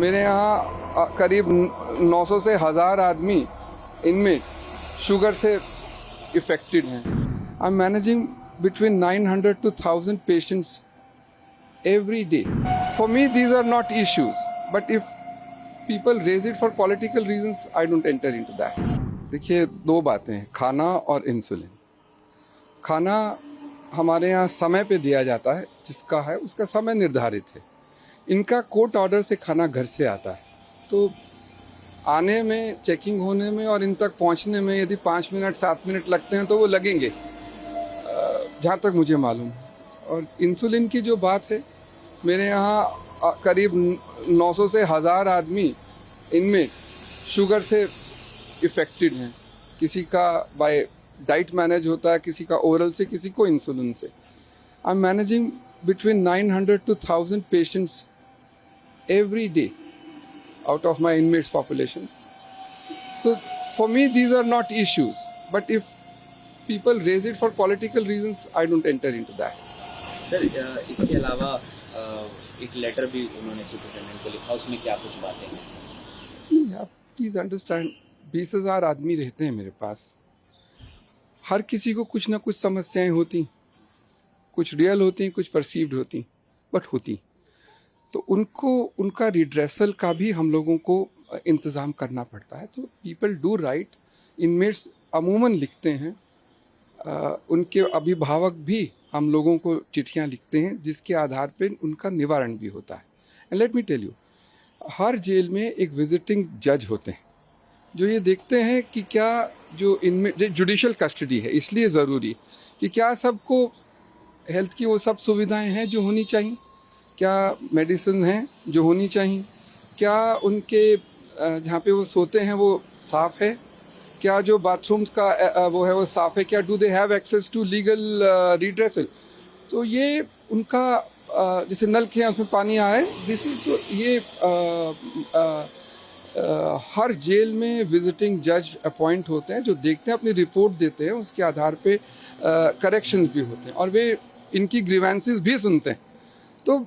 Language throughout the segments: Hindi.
मेरे यहाँ करीब 900 से 1000 आदमी इनमेट्स शुगर से इफेक्टेड हैं। I am managing between 900 to 1000 patients every day. For me, these are not issues. But if people raise it for political reasons, I don't enter into that. देखिए, दो बातें हैं, खाना और इंसुलिन। खाना हमारे यहाँ समय पे दिया जाता है, जिसका है उसका समय निर्धारित है। इनका कोर्ट ऑर्डर से खाना घर से आता है, तो आने में, चेकिंग होने में और इन तक पहुँचने में यदि 5 मिनट 7 मिनट लगते हैं तो वो लगेंगे, जहाँ तक मुझे मालूम है। और इंसुलिन की जो बात है, मेरे यहाँ करीब 900 से 1000 आदमी इनमेट्स शुगर से इफेक्टेड हैं। किसी का बाय डाइट मैनेज होता है, किसी का ओरल से, किसी को इंसुलिन से। I am managing between 900 to 1000 patients every day out of my inmates population. So for me, these are not issues. But if people raise it for political reasons, I don't enter into that. Sir, इसके अलावा एक लेटर भी उन्होंने सुप्रीटेंडेंट को लिखा, उसमें क्या कुछ बातें हैं? नहीं, आप प्लीज अंडरस्टैंड, 20,000 आदमी रहते हैं मेरे पास। हर किसी को कुछ ना कुछ समस्याएं होती, कुछ रियल होती, कुछ परसीव्ड होती, बट होती। तो उनको, उनका रिड्रेसल का भी हम लोगों को इंतज़ाम करना पड़ता है। तो पीपल डू राइट, इनमेट्स अमूमन लिखते हैं, उनके अभिभावक भी हम लोगों को चिट्ठियां लिखते हैं, जिसके आधार पर उनका निवारण भी होता है। And let me tell you, हर जेल में एक विजिटिंग जज होते हैं जो ये देखते हैं कि क्या जो इनमें जुडिशल कस्टडी है, इसलिए ज़रूरी कि क्या सबको हेल्थ की वो सब सुविधाएं हैं जो होनी चाहिए, क्या मेडिसिन हैं जो होनी चाहिए, क्या उनके जहाँ पे वो सोते हैं वो साफ़ है, क्या जो बाथरूम्स का वो है वो साफ़ है, क्या do they have access to legal redressal. तो ये उनका जैसे नल के यहाँ उसमें पानी आए, दिस इज ये हर जेल में विजिटिंग जज अपॉइंट होते हैं जो देखते हैं, अपनी रिपोर्ट देते हैं, उसके आधार पे करेक्शंस भी होते हैं और वे इनकी ग्रीवेंसेस भी सुनते हैं। तो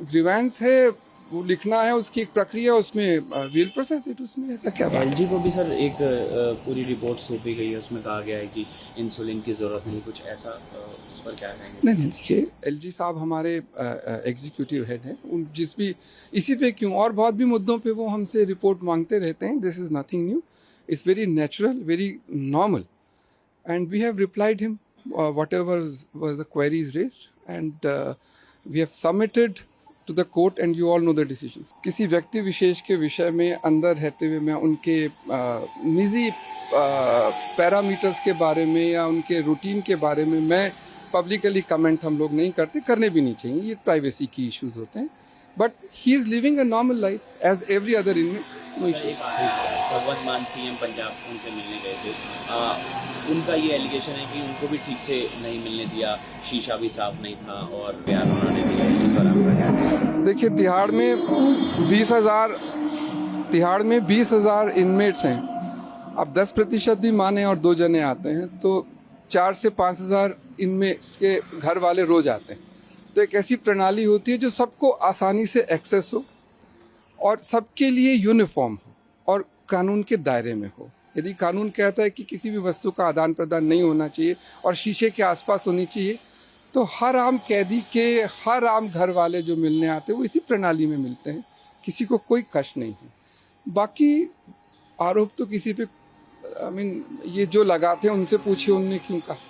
ग्रीवेंस है, वो लिखना है, उसकी एक प्रक्रिया, उसमें विल प्रोसेस इट, उसमें ऐसा क्या बात है। एलजी को भी सर एक पूरी रिपोर्ट सौंपी गई है, उसमें कहा गया है कि इंसुलिन की ज़रूरत नहीं, कुछ ऐसा, उस पर क्या कहेंगे? नहीं, देखिए, एलजी साहब हमारे एग्जीक्यूटिव हेड हैं, उन जिस भी इसी पे क्यों और बहुत भी मुद्दों पे वो हमसे रिपोर्ट मांगते रहते हैं। This is nothing new, it's very natural, very normal, and we have replied him whatever was the queries raised, and we have submitted to the court, and you all know the decisions. किसी व्यक्ति विशेष के विषय में अंदर रहते हुए मैं उनके निजी पैरामीटर्स के बारे में या उनके रूटीन के बारे में मैं पब्लिकली कमेंट हम लोग नहीं करते, करने भी नहीं चाहिए, ये प्राइवेसी की इश्यूज होते हैं। But he is living a normal life as every other inmate, no issues. Bhagwant Mann CM Punjab उनसे मिलने गए थे, उनका ये एलिगेशन है कि उनको भी ठीक से नहीं मिलने दिया, शीशा भी साफ नहीं था और बयान उन्होंने दिया। इस पर आपका क्या है? देखिए, तिहाड़ में 20,000 इनमेट्स हैं। अब 10% भी माने और 2 जने आते हैं तो 4 से 5,000 इनमेट्स के घर वाले रोज आते हैं। तो एक ऐसी प्रणाली होती है जो सबको आसानी से एक्सेस हो और सबके लिए यूनिफॉर्म हो और कानून के दायरे में हो। यदि कानून कहता है कि किसी भी वस्तु का आदान प्रदान नहीं होना चाहिए और शीशे के आसपास होनी चाहिए, तो हर आम कैदी के हर आम घर वाले जो मिलने आते हैं वो इसी प्रणाली में मिलते हैं, किसी को कोई कष्ट नहीं है। बाकी आरोप तो किसी पे, ये जो लगाते हैं उनसे पूछिए उनने क्यों कहा।